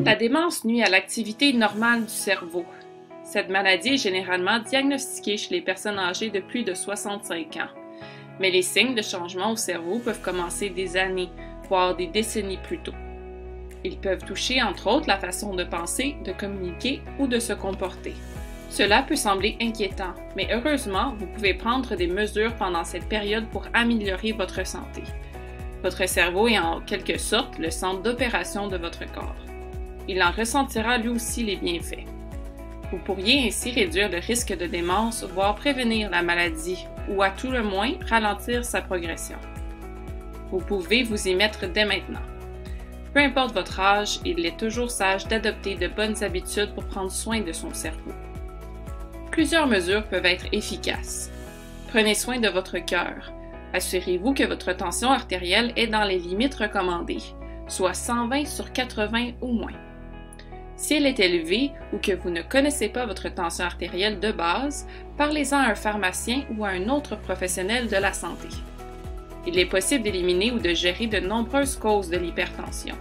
La démence nuit à l'activité normale du cerveau. Cette maladie est généralement diagnostiquée chez les personnes âgées de plus de 65 ans. Mais les signes de changement au cerveau peuvent commencer des années, voire des décennies plus tôt. Ils peuvent toucher entre autres la façon de penser, de communiquer ou de se comporter. Cela peut sembler inquiétant, mais heureusement, vous pouvez prendre des mesures pendant cette période pour améliorer votre santé. Votre cerveau est en quelque sorte le centre d'opération de votre corps. Il en ressentira lui aussi les bienfaits. Vous pourriez ainsi réduire le risque de démence, voire prévenir la maladie, ou à tout le moins ralentir sa progression. Vous pouvez vous y mettre dès maintenant. Peu importe votre âge, il est toujours sage d'adopter de bonnes habitudes pour prendre soin de son cerveau. Plusieurs mesures peuvent être efficaces. Prenez soin de votre cœur. Assurez-vous que votre tension artérielle est dans les limites recommandées, soit 120/80 ou moins. Si elle est élevée ou que vous ne connaissez pas votre tension artérielle de base, parlez-en à un pharmacien ou à un autre professionnel de la santé. Il est possible d'éliminer ou de gérer de nombreuses causes de l'hypertension.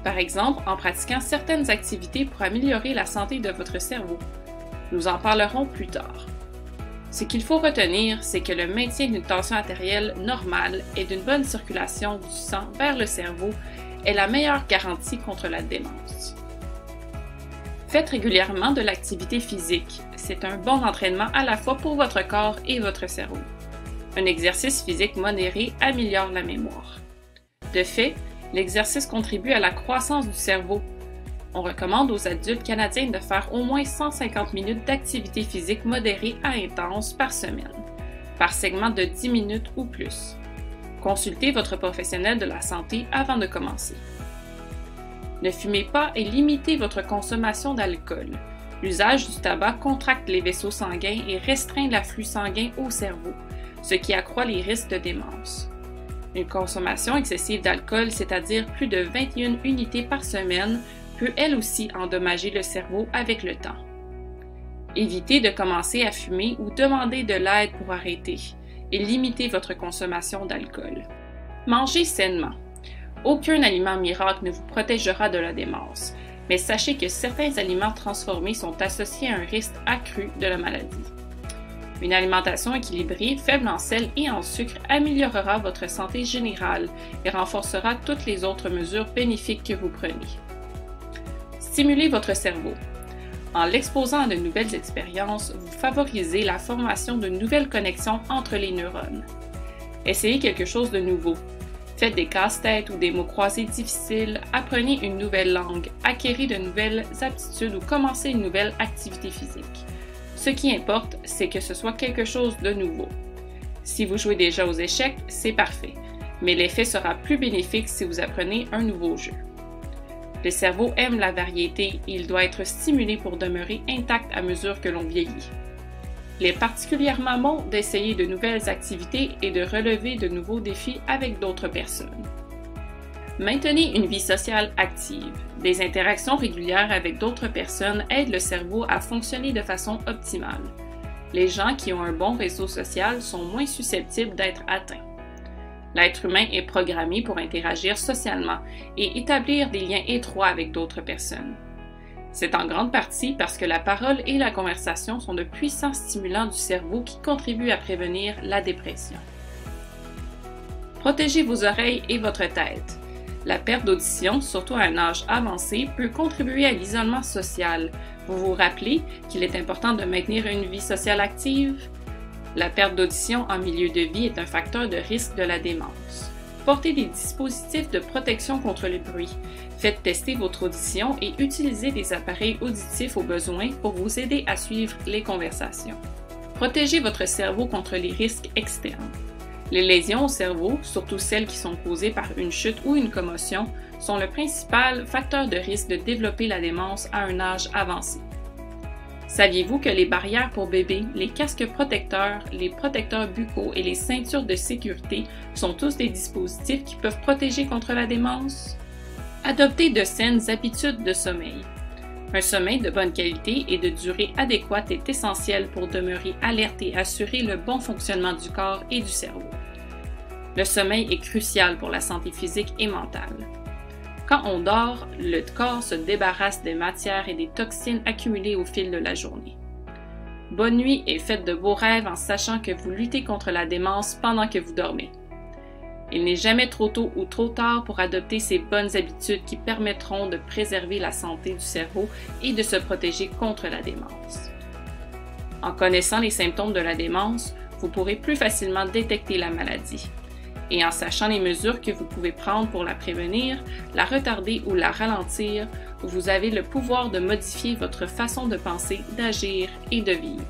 Par exemple, en pratiquant certaines activités pour améliorer la santé de votre cerveau. Nous en parlerons plus tard. Ce qu'il faut retenir, c'est que le maintien d'une tension artérielle normale et d'une bonne circulation du sang vers le cerveau est la meilleure garantie contre la démence. Faites régulièrement de l'activité physique. C'est un bon entraînement à la fois pour votre corps et votre cerveau. Un exercice physique modéré améliore la mémoire. De fait, l'exercice contribue à la croissance du cerveau. On recommande aux adultes canadiens de faire au moins 150 minutes d'activité physique modérée à intense par semaine, par segment de 10 minutes ou plus. Consultez votre professionnel de la santé avant de commencer. Ne fumez pas et limitez votre consommation d'alcool. L'usage du tabac contracte les vaisseaux sanguins et restreint l'afflux sanguin au cerveau, ce qui accroît les risques de démence. Une consommation excessive d'alcool, c'est-à-dire plus de 21 unités par semaine, peut elle aussi endommager le cerveau avec le temps. Évitez de commencer à fumer ou demandez de l'aide pour arrêter et limitez votre consommation d'alcool. Mangez sainement. Aucun aliment miracle ne vous protégera de la démence, mais sachez que certains aliments transformés sont associés à un risque accru de la maladie. Une alimentation équilibrée, faible en sel et en sucre améliorera votre santé générale et renforcera toutes les autres mesures bénéfiques que vous prenez. Stimulez votre cerveau. En l'exposant à de nouvelles expériences, vous favorisez la formation de nouvelles connexions entre les neurones. Essayez quelque chose de nouveau. Faites des casse-têtes ou des mots croisés difficiles, apprenez une nouvelle langue, acquérez de nouvelles aptitudes ou commencez une nouvelle activité physique. Ce qui importe, c'est que ce soit quelque chose de nouveau. Si vous jouez déjà aux échecs, c'est parfait, mais l'effet sera plus bénéfique si vous apprenez un nouveau jeu. Le cerveau aime la variété et il doit être stimulé pour demeurer intact à mesure que l'on vieillit. Il est particulièrement bon d'essayer de nouvelles activités et de relever de nouveaux défis avec d'autres personnes. Maintenez une vie sociale active. Des interactions régulières avec d'autres personnes aident le cerveau à fonctionner de façon optimale. Les gens qui ont un bon réseau social sont moins susceptibles d'être atteints. L'être humain est programmé pour interagir socialement et établir des liens étroits avec d'autres personnes. C'est en grande partie parce que la parole et la conversation sont de puissants stimulants du cerveau qui contribuent à prévenir la dépression. Protégez vos oreilles et votre tête. La perte d'audition, surtout à un âge avancé, peut contribuer à l'isolement social. Vous vous rappelez qu'il est important de maintenir une vie sociale active? La perte d'audition en milieu de vie est un facteur de risque de la démence. Portez des dispositifs de protection contre le bruit. Faites tester votre audition et utilisez des appareils auditifs au besoin pour vous aider à suivre les conversations. Protégez votre cerveau contre les risques externes. Les lésions au cerveau, surtout celles qui sont causées par une chute ou une commotion, sont le principal facteur de risque de développer la démence à un âge avancé. Saviez-vous que les barrières pour bébés, les casques protecteurs, les protecteurs buccaux et les ceintures de sécurité sont tous des dispositifs qui peuvent protéger contre la démence? Adoptez de saines habitudes de sommeil. Un sommeil de bonne qualité et de durée adéquate est essentiel pour demeurer alerte et assurer le bon fonctionnement du corps et du cerveau. Le sommeil est crucial pour la santé physique et mentale. Quand on dort, le corps se débarrasse des matières et des toxines accumulées au fil de la journée. Bonne nuit et faites de beaux rêves en sachant que vous luttez contre la démence pendant que vous dormez. Il n'est jamais trop tôt ou trop tard pour adopter ces bonnes habitudes qui permettront de préserver la santé du cerveau et de se protéger contre la démence. En connaissant les symptômes de la démence, vous pourrez plus facilement détecter la maladie. Et en sachant les mesures que vous pouvez prendre pour la prévenir, la retarder ou la ralentir, vous avez le pouvoir de modifier votre façon de penser, d'agir et de vivre.